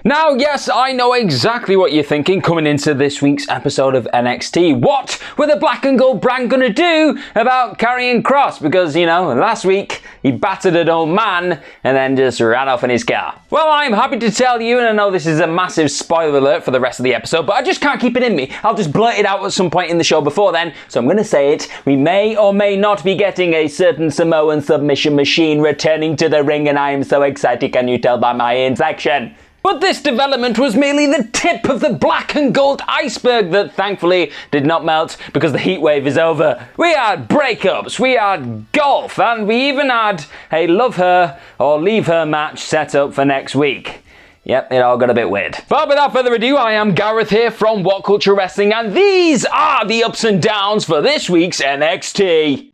Now, yes, I know exactly what you're thinking coming into this week's episode of NXT. What were the Black and Gold brand gonna do about Karrion Kross? Because, last week he battered an old man and then just ran off in his car. Well, I'm happy to tell you, and I know this is a massive spoiler alert for the rest of the episode, but I just can't keep it in me. I'll just blurt it out at some point in the show before then, so I'm gonna say it. We may or may not be getting a certain Samoan submission machine returning to the ring, and I am so excited, can you tell by my inflection? But this development was merely the tip of the black and gold iceberg that thankfully did not melt because the heat wave is over. We had breakups, we had golf, and we even had a love her or leave her match set up for next week. Yep, it all got a bit weird. But without further ado, I am Gareth here from WhatCulture Wrestling, and these are the ups and downs for this week's NXT.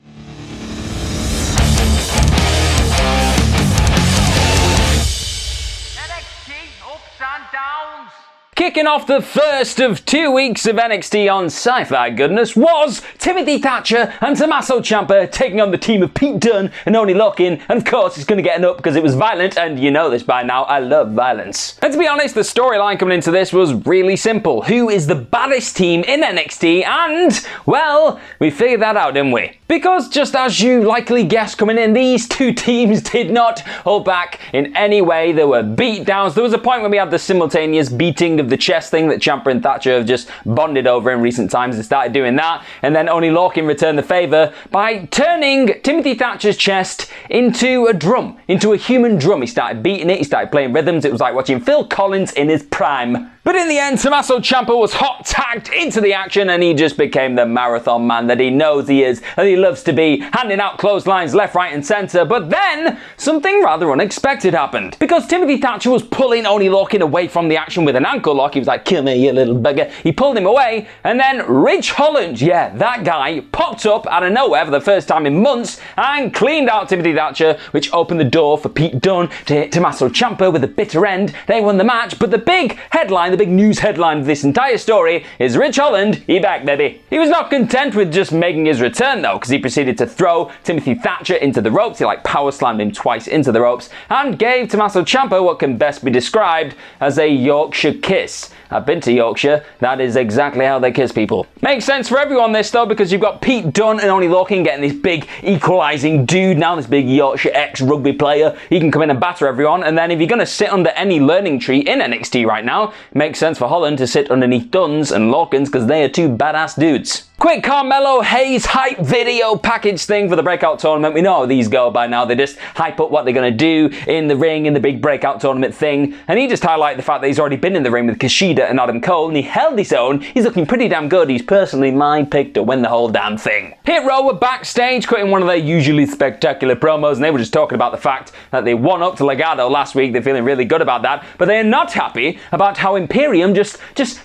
Kicking off the first of 2 weeks of NXT on Sci-Fi Goodness was Timothy Thatcher and Tommaso Ciampa taking on the team of Pete Dunne and Oney Lorcan, and of course it's going to get an up because it was violent, and you know this by now, I love violence. And to be honest, the storyline coming into this was really simple. Who is the baddest team in NXT? And, well, we figured that out, didn't we? Because just as you likely guessed coming in, these two teams did not hold back in any way. There were beatdowns. There was a point when we had the simultaneous beating of the chest thing that Ciampa and Thatcher have just bonded over in recent times and started doing that. And then Oney Lorcan returned the favour by turning Timothy Thatcher's chest into a drum, into a human drum. He started beating it, he started playing rhythms. It was like watching Phil Collins in his prime. But in the end, Tommaso Ciampa was hot tagged into the action, and he just became the marathon man that he knows he is, and he loves to be, handing out clotheslines left, right and centre. But then, something rather unexpected happened. Because Timothy Thatcher was pulling Oney Lorcan away from the action with an ankle lock. He was like, "Come here, you little bugger." He pulled him away, and then Ridge Holland, yeah, that guy, popped up out of nowhere for the first time in months and cleaned out Timothy Thatcher, which opened the door for Pete Dunne to hit Tommaso Ciampa with a bitter end. They won the match, but the big headline, the big news headline of this entire story is Ridge Holland, he back, baby. He was not content with just making his return though, because he proceeded to throw Timothy Thatcher into the ropes. He power slammed him twice into the ropes and gave Tommaso Ciampa what can best be described as a Yorkshire kiss. I've been to Yorkshire, that is exactly how they kiss people. Makes sense for everyone this though, because you've got Pete Dunne and Oney Lorcan getting this big equalising dude now, this big Yorkshire ex-rugby player. He can come in and batter everyone, and then if you're going to sit under any learning tree in NXT right now, it makes sense for Holland to sit underneath Dunne's and Lorcan's because they are two badass dudes. Quick Carmelo Hayes hype video package thing for the Breakout tournament. We know how these go by now. They just hype up what they're going to do in the ring in the big Breakout tournament thing. And he just highlighted the fact that he's already been in the ring with Kushida and Adam Cole, and he held his own. He's looking pretty damn good. He's personally my pick to win the whole damn thing. Hit Row were backstage cutting one of their usually spectacular promos, and they were just talking about the fact that they won up to Legado last week. They're feeling really good about that, but they are not happy about how Imperium just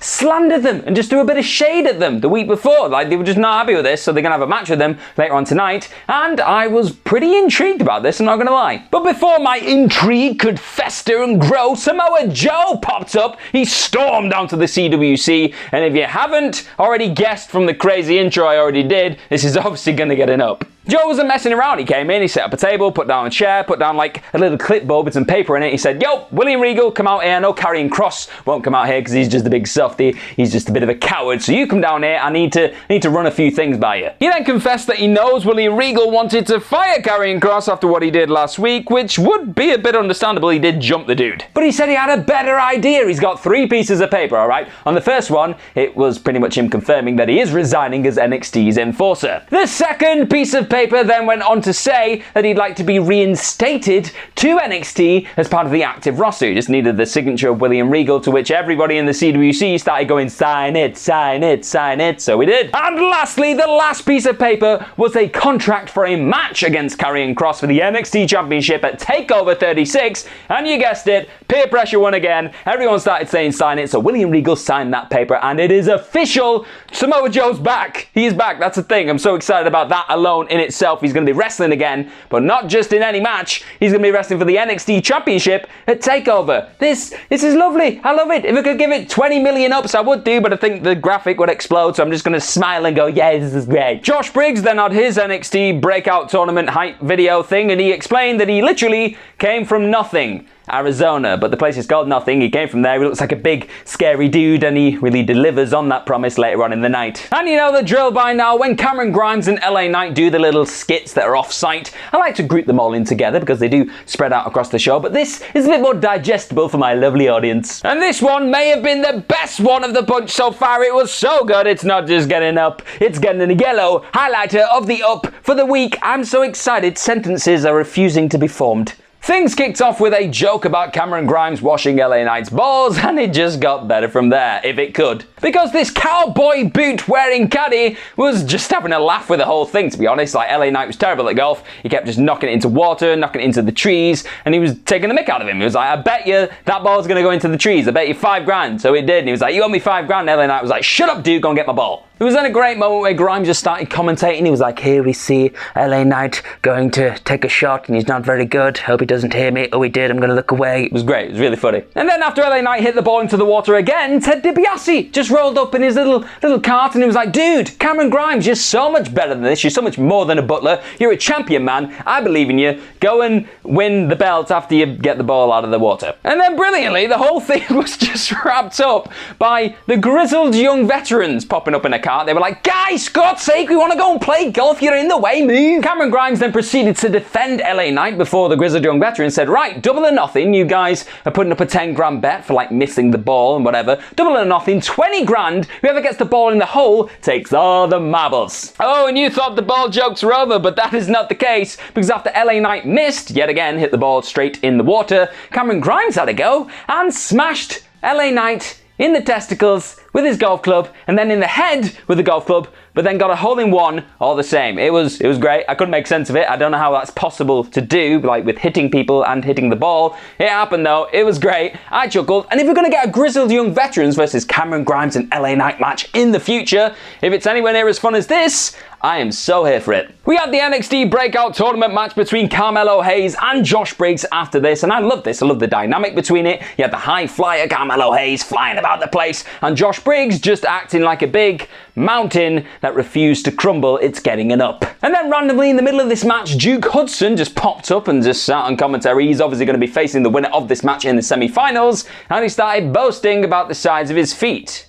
slandered them and just threw a bit of shade at them the week before. They were just not happy with this, so they're going to have a match with them later on tonight, and I was pretty intrigued about this, I'm not going to lie. But before my intrigue could fester and grow, Samoa Joe popped up. He stormed down to the CWC, and if you haven't already guessed from the crazy intro I already did, this is obviously going to get an up. Joe wasn't messing around. He came in, he set up a table, put down a chair, put down a little clipboard with some paper in it. He said, "Yo, William Regal, come out here. No, Karrion Kross won't come out here because he's just a big softy. He's just a bit of a coward. So you come down here. I need to run a few things by you." He then confessed that he knows William Regal wanted to fire Karrion Kross after what he did last week, which would be a bit understandable. He did jump the dude. But he said he had a better idea. He's got 3 pieces of paper, alright? On the first one, it was pretty much him confirming that he is resigning as NXT's enforcer. The second piece of paper then went on to say that he'd like to be reinstated to NXT as part of the active roster. He just needed the signature of William Regal, to which everybody in the CWC started going, "Sign it, sign it, sign it." So we did. And lastly, the last piece of paper was a contract for a match against Karrion Kross for the NXT Championship at TakeOver 36. And you guessed it, peer pressure won again. Everyone started saying sign it, so William Regal signed that paper, and it is official. Samoa Joe's back. He is back. That's the thing. I'm so excited about that alone in itself. He's going to be wrestling again, but not just in any match. He's going to be wrestling for the NXT Championship at TakeOver. This is lovely. I love it. If I could give it 20 million ups, I would do, but I think the graphic would explode, so I'm just going to smile and go, yeah, this is great. Josh Briggs then had his NXT Breakout tournament hype video thing, and he explained that he literally came from nothing. Arizona, but the place is called Nothing. He came from there. He looks like a big, scary dude, and he really delivers on that promise later on in the night. And you know the drill by now. When Cameron Grimes and LA Knight do the little skits that are off-site, I like to group them all in together because they do spread out across the show, but this is a bit more digestible for my lovely audience. And this one may have been the best one of the bunch so far. It was so good, it's not just getting up, it's getting a yellow highlighter of the up for the week. I'm so excited, sentences are refusing to be formed. Things kicked off with a joke about Cameron Grimes washing LA Knight's balls, and it just got better from there, if it could. Because this cowboy boot-wearing caddy was just having a laugh with the whole thing, to be honest. Like, LA Knight was terrible at golf. He kept just knocking it into water, knocking it into the trees, and he was taking the mick out of him. He was like, I bet you that ball's gonna go into the trees. I bet you $5,000. So it did, and he was like, you owe me $5,000. LA Knight was like, shut up, dude, go and get my ball. It was then a great moment where Grimes just started commentating. He was like, here we see LA Knight going to take a shot and he's not very good. Hope he doesn't hear me. Oh, he did. I'm going to look away. It was great. It was really funny. And then after LA Knight hit the ball into the water again, Ted DiBiase just rolled up in his little cart and he was like, dude, Cameron Grimes, you're so much better than this. You're so much more than a butler. You're a champion, man. I believe in you. Go and win the belt after you get the ball out of the water. And then brilliantly, the whole thing was just wrapped up by the grizzled young veterans popping up in a cart. They were like, guys, God's sake, we want to go and play golf. You're in the way, move. Cameron Grimes then proceeded to defend LA Knight before the grizzled young veteran said, right, double or nothing. You guys are putting up a 10 grand bet for like missing the ball and whatever. Double or nothing, 20 grand. Whoever gets the ball in the hole takes all the marbles. Oh, and you thought the ball jokes were over, but that is not the case, because after LA Knight missed, yet again hit the ball straight in the water, Cameron Grimes had a go and smashed LA Knight in the testicles with his golf club, and then in the head with the golf club, but then got a hole-in-one all the same. It was great. I couldn't make sense of it. I don't know how that's possible to do, like with hitting people and hitting the ball. It happened though. It was great. I chuckled. And if we're going to get a grizzled young veterans versus Cameron Grimes and LA Knight match in the future, if it's anywhere near as fun as this, I am so here for it. We had the NXT Breakout tournament match between Carmelo Hayes and Josh Briggs after this, and I love this. I love the dynamic between it. You had the high flyer Carmelo Hayes flying about the place, and Josh Briggs just acting like a big mountain that refused to crumble. It's getting an up. And then randomly in the middle of this match, Duke Hudson just popped up and just sat on commentary. He's obviously going to be facing the winner of this match in the semi-finals, and he started boasting about the size of his feet.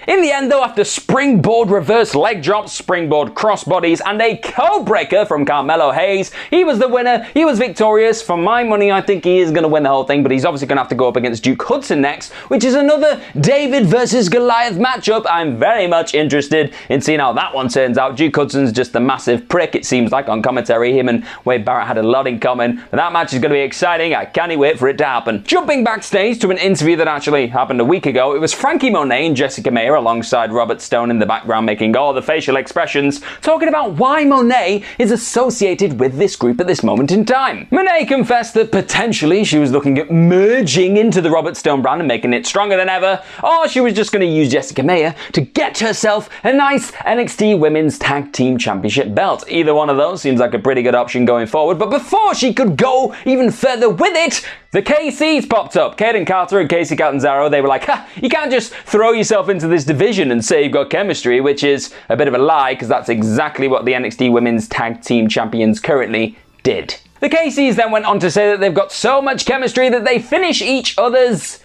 In the end though, after springboard reverse leg drops, springboard crossbodies, and a code breaker from Carmelo Hayes, he was the winner, he was victorious. For my money, I think he is going to win the whole thing, but he's obviously going to have to go up against Duke Hudson next, which is another David versus Goliath matchup. I'm very much interested in seeing how that one turns out. Duke Hudson's just a massive prick, it seems like, on commentary. Him and Wade Barrett had a lot in common, but that match is going to be exciting. I can't wait for it to happen. Jumping backstage to an interview that actually happened a week ago, it was Frankie Monet and Jessica Meyer alongside Robert Stone in the background making all the facial expressions, talking about why Monet is associated with this group at this moment in time. Monet confessed that potentially she was looking at merging into the Robert Stone brand and making it stronger than ever, or she was just going to use Jessica Meyer to get herself a nice NXT Women's Tag Team Championship belt. Either one of those seems like a pretty good option going forward, but before she could go even further with it, the KCs popped up. Kaden Carter and Casey Catanzaro, they were like, you can't just throw yourself into this division and say you've got chemistry, which is a bit of a lie, because that's exactly what the NXT Women's Tag Team Champions currently did. The KCs then went on to say that they've got so much chemistry that they finish each other's...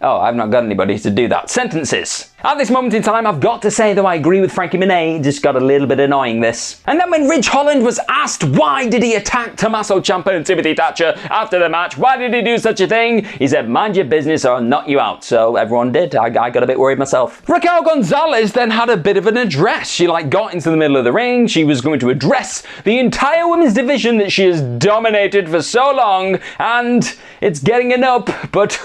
Oh, I've not got anybody to do that. Sentences. At this moment in time, I've got to say, though, I agree with Frankie Monet, it just got a little bit annoying, this. And then when Ridge Holland was asked why did he attack Tommaso Ciampa and Timothy Thatcher after the match, why did he do such a thing? He said, mind your business or I'll knock you out. So everyone did. I got a bit worried myself. Raquel Gonzalez then had a bit of an address. She got into the middle of the ring. She was going to address the entire women's division that she has dominated for so long, and it's getting an up, but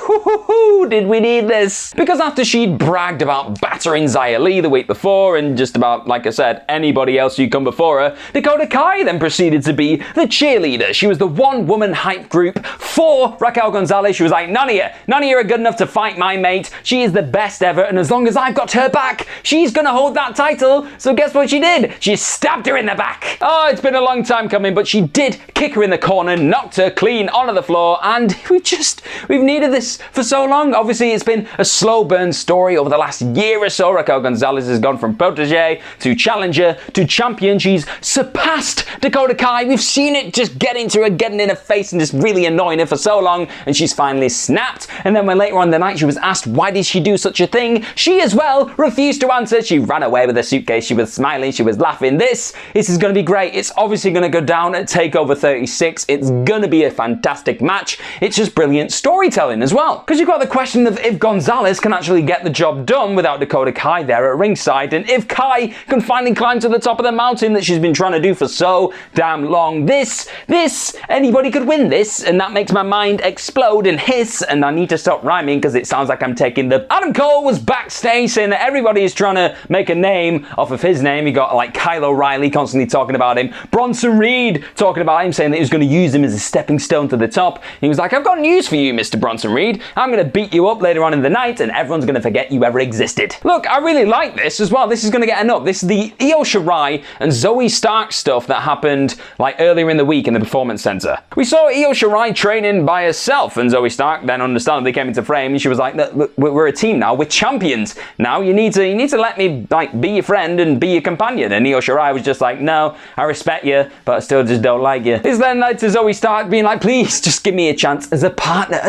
did we need this? Because after she'd bragged about battering Xia Li the week before, and just about, like I said, anybody else who'd come before her, Dakota Kai then proceeded to be the cheerleader. She was the one-woman hype group for Raquel Gonzalez. She was like, none of you are good enough to fight my mate. She is the best ever, and as long as I've got her back, she's gonna hold that title. So guess what she did? She stabbed her in the back. Oh, it's been a long time coming, but she did kick her in the corner, knocked her clean onto the floor, and we've needed this for so long. Obviously, it's been a slow burn story over the last year or so, Raquel Gonzalez has gone from protege to challenger to champion. She's surpassed Dakota Kai. We've seen it just get into her, getting in her face and just really annoying her for so long, and she's finally snapped. And then when later on in the night she was asked why did she do such a thing, she as well refused to answer. She ran away with her suitcase. She was smiling. She was laughing. This is going to be great. It's obviously going to go down at TakeOver 36. It's going to be a fantastic match. It's just brilliant storytelling as well. Because you've got the question of if Gonzalez can actually get the job done without Dakota Kai there at ringside, and if Kai can finally climb to the top of the mountain that she's been trying to do for so damn long. Anybody could win this, and that makes my mind explode and hiss, and I need to stop rhyming because it sounds like I'm taking the... Adam Cole was backstage saying that everybody is trying to make a name off of his name. You got like Kyle O'Reilly constantly talking about him, Bronson Reed talking about him, saying that he was going to use him as a stepping stone to the top. He was like, I've got news for you, Mr. Bronson Reed. I'm going to beat you up later on in the night and everyone's going to forget you ever existed. Look, I really like this as well. This is going to get an up. This is the Io Shirai and Zoe Stark stuff that happened like earlier in the week in the Performance Center. We saw Io Shirai training by herself, and Zoe Stark then understandably came into frame, and she was like, look, we're a team now, we're champions now, you need to let me like be your friend and be your companion. And Io Shirai was just like, no, I respect you, but I still just don't like you. This then led to Zoe Stark being like, please just give me a chance as a partner,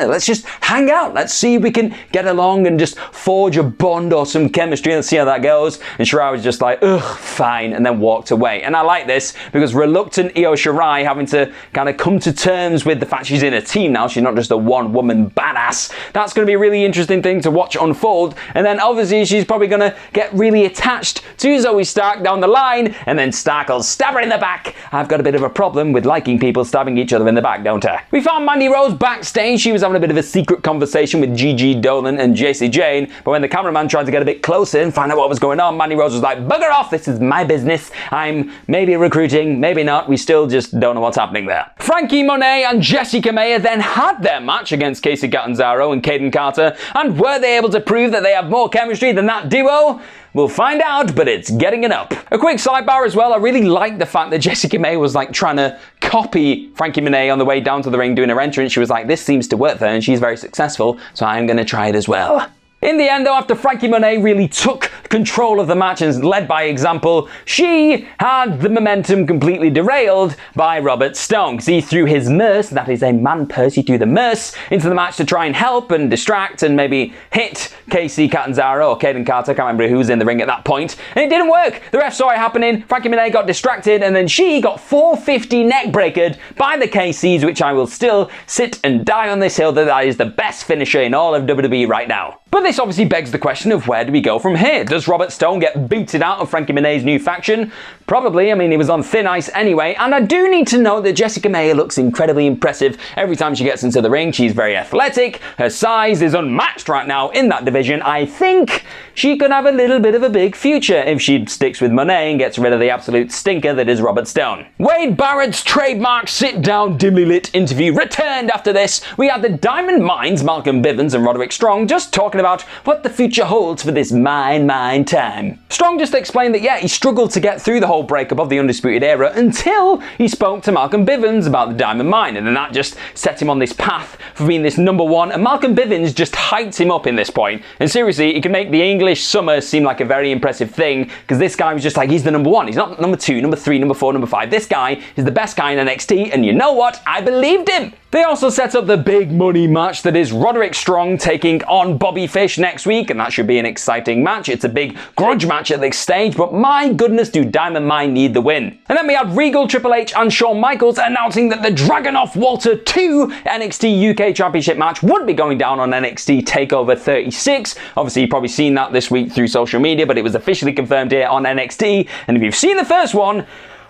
let's just hang out, let's see if we can get along and just forge a bond or some chemistry, let's see how that goes. And Shirai was just like, ugh, fine, and then walked away. And I like this because reluctant Io Shirai having to kind of come to terms with the fact she's in a team now, she's not just a one-woman badass. That's going to be a really interesting thing to watch unfold. And then obviously she's probably going to get really attached to Zoe Stark down the line, and then Stark will stab her in the back. I've got a bit of a problem with liking people stabbing each other in the back, don't I? We found Mandy Rose backstage. She was having a bit of a secret conversation with Gigi Dolan and JC Jane, but when the cameraman tried to get a bit closer and find out what was going on, Mandy Rose was like, bugger off, this is my business. I'm maybe recruiting, maybe not. We still just don't know what's happening there. Frankie Monet and Jessica Maya then had their match against Casey Catanzaro and Kaden Carter, and were they able to prove that they have more chemistry than that duo? We'll find out, but it's getting it up. A quick sidebar as well, I really like the fact that Jessica May was like trying to copy Frankie Monet on the way down to the ring doing her entrance. She was like, this seems to work for her and she's very successful, so I'm going to try it as well. In the end, though, after Frankie Monet really took control of the match and led by example, she had the momentum completely derailed by Robert Stone. Because he threw his Merce, that is a man purse, he threw the Merce into the match to try and help and distract and maybe hit Casey Catanzaro or Kaden Carter, I can't remember who was in the ring at that point, and it didn't work. The ref saw it happening, Frankie Monet got distracted, and then she got 450 neck breakered by the KCs, which I will still sit and die on this hill that is the best finisher in all of WWE right now. But this obviously begs the question of where do we go from here? Does Robert Stone get booted out of Frankie Monet's new faction? Probably, I mean, he was on thin ice anyway, and I do need to note that Jessica May looks incredibly impressive every time she gets into the ring. She's very athletic, her size is unmatched right now in that division. I think she could have a little bit of a big future if she sticks with Monet and gets rid of the absolute stinker that is Robert Stone. Wade Barrett's trademark sit-down dimly lit interview returned after this. We had the Diamond Mines, Malcolm Bivens and Roderick Strong, just talking about what the future holds for this mine time. Strong just explained that, yeah, he struggled to get through the whole breakup of the Undisputed Era until he spoke to Malcolm Bivens about the Diamond Mine, and then that just set him on this path for being this number one, and Malcolm Bivens just hyped him up in this point. And seriously, he can make the English summer seem like a very impressive thing, because this guy was just like, he's the number one. He's not number 2, number 3, number 4, number 5. This guy is the best guy in NXT, and you know what? I believed him. They also set up the big money match that is Roderick Strong taking on Bobby Fish next week, and that should be an exciting match. It's a big grudge match at this stage, but my goodness, do Diamond Mine need the win. And then we had Regal, Triple H and Shawn Michaels announcing that the Dragunov Walter 2 NXT UK Championship match would be going down on NXT TakeOver 36. Obviously, you've probably seen that this week through social media, but it was officially confirmed here on NXT, and if you've seen the first one,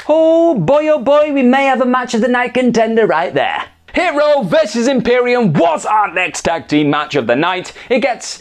oh boy, we may have a match of the night contender right there. Hero versus Imperium was our next tag team match of the night. It gets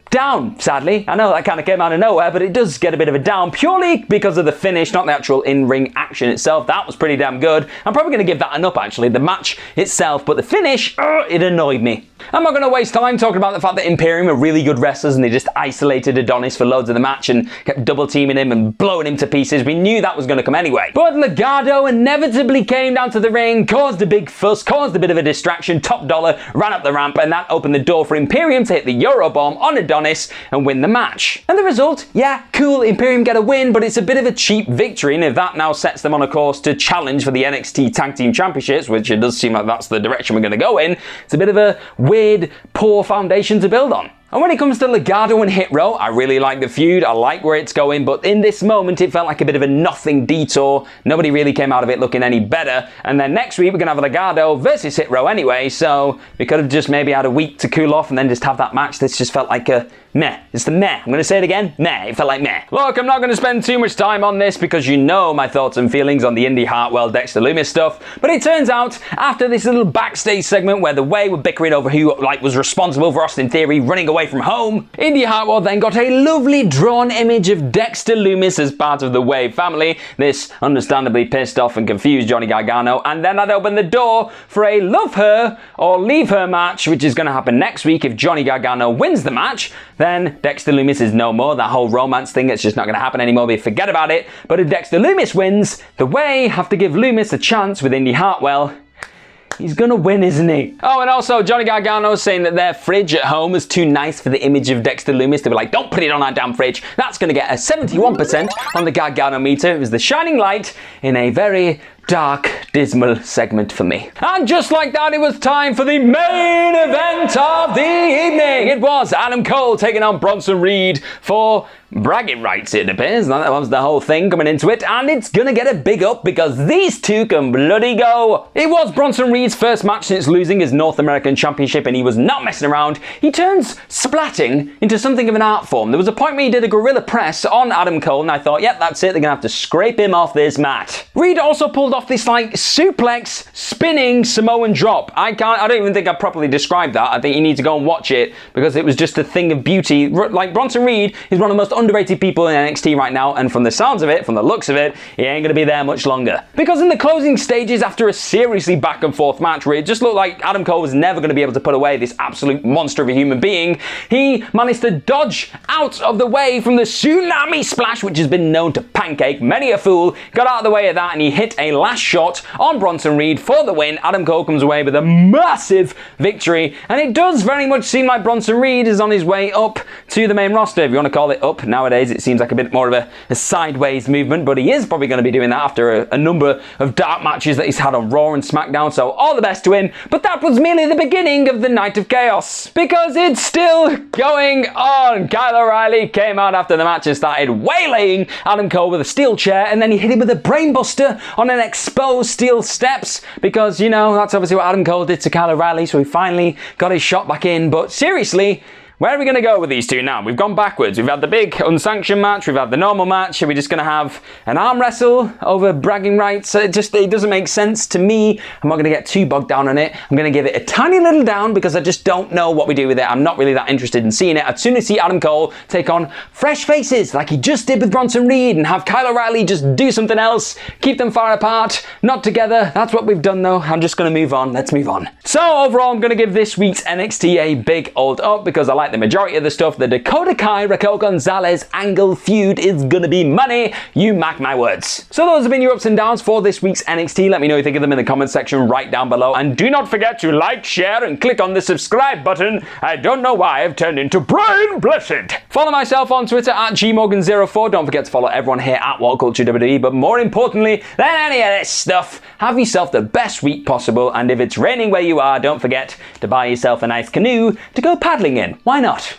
down, sadly. I know that kind of came out of nowhere, but it does get a bit of a down purely because of the finish, not the actual in-ring action itself. That was pretty damn good. I'm probably going to give that an up, actually, the match itself, but the finish, it annoyed me. I'm not going to waste time talking about the fact that Imperium are really good wrestlers and they just isolated Adonis for loads of the match and kept double teaming him and blowing him to pieces. We knew that was going to come anyway. But Legado inevitably came down to the ring, caused a big fuss, caused a bit of a distraction, Top Dollar ran up the ramp, and that opened the door for Imperium to hit the Eurobomb on Adonis Adonis and win the match. And the result, yeah, cool, Imperium get a win, but it's a bit of a cheap victory, and if that now sets them on a course to challenge for the NXT Tag Team Championships, which it does seem like that's the direction we're going to go in, it's a bit of a weird, poor foundation to build on. And when it comes to Legado and Hit Row, I really like the feud, I like where it's going, but in this moment it felt like a bit of a nothing detour. Nobody really came out of it looking any better. And then next week we're going to have Legado versus Hit Row anyway, so we could have just maybe had a week to cool off and then just have that match. This just felt like a meh. It's the meh. I'm going to say it again. Meh. It felt like meh. Look, I'm not going to spend too much time on this because you know my thoughts and feelings on the Indy Hartwell Dexter Lumis stuff. But it turns out after this little backstage segment where the Way were bickering over who was responsible for Austin Theory running away from home, Indy Hartwell then got a lovely drawn image of Dexter Lumis as part of the Way family. This understandably pissed off and confused Johnny Gargano, and then I'd open the door for a love her or leave her match, which is going to happen next week if Johnny Gargano wins the match. Then Dexter Lumis is no more. That whole romance thing, it's just not going to happen anymore. We forget about it. But if Dexter Lumis wins, the Way have to give Lumis a chance with Indy Hartwell. He's gonna win, isn't he? Oh, and also Johnny Gargano saying that their fridge at home is too nice for the image of Dexter Lumis. They were like, don't put it on our damn fridge. That's gonna get a 71% on the Gargano meter. It was the shining light in a very dark, dismal segment for me. And just like that, it was time for the main event of the evening. It was Adam Cole taking on Bronson Reed for bragging rights, it appears. That was the whole thing coming into it, and it's gonna get a big up because these two can bloody go. It was Bronson Reed's first match since losing his North American Championship, and he was not messing around. He turns splatting into something of an art form. There was a point where he did a gorilla press on Adam Cole, and I thought, yep, that's it, they're gonna have to scrape him off this mat. Reed also pulled off this like suplex spinning Samoan drop. I don't even think I properly described that. I think you need to go and watch it because it was just a thing of beauty. Like, Bronson Reed is one of the most underrated people in NXT right now, and from the sounds of it, from the looks of it, he ain't gonna be there much longer. Because in the closing stages, after a seriously back and forth match where it just looked like Adam Cole was never gonna be able to put away this absolute monster of a human being, he managed to dodge out of the way from the tsunami splash, which has been known to pancake many a fool, got out of the way of that, and he hit a last shot on Bronson Reed for the win. Adam Cole comes away with a massive victory, and it does very much seem like Bronson Reed is on his way up to the main roster, if you want to call it up. Nowadays it seems like a bit more of a sideways movement, but he is probably going to be doing that after a number of dark matches that he's had on Raw and SmackDown, so all the best to him. But that was merely the beginning of the Night of Chaos, because it's still going on. Kyle O'Reilly came out after the match and started waylaying Adam Cole with a steel chair, and then he hit him with a brainbuster on an exposed steel steps, because, you know, that's obviously what Adam Cole did to Kyle O'Reilly, so he finally got his shot back in. But seriously, where are we going to go with these two now? We've gone backwards. We've had the big unsanctioned match. We've had the normal match. Are we just going to have an arm wrestle over bragging rights? It doesn't make sense to me. I'm not going to get too bogged down on it. I'm going to give it a tiny little down because I just don't know what we do with it. I'm not really that interested in seeing it. I'd sooner see Adam Cole take on fresh faces like he just did with Bronson Reed and have Kyle O'Reilly just do something else. Keep them far apart, not together. That's what we've done though. I'm just going to move on. Let's move on. So overall, I'm going to give this week's NXT a big old up because I like the majority of the stuff. The Dakota Kai, Raquel Gonzalez angle feud is gonna be money. You mark my words. So those have been your ups and downs for this week's NXT. Let me know what you think of them in the comment section right down below. And do not forget to like, share, and click on the subscribe button. I don't know why I've turned into Brian Blessed. Follow myself on Twitter at gmorgan04. Don't forget to follow everyone here at WhatCulture WWE. But more importantly than any of this stuff, have yourself the best week possible. And if it's raining where you are, don't forget to buy yourself a nice canoe to go paddling in. Why not?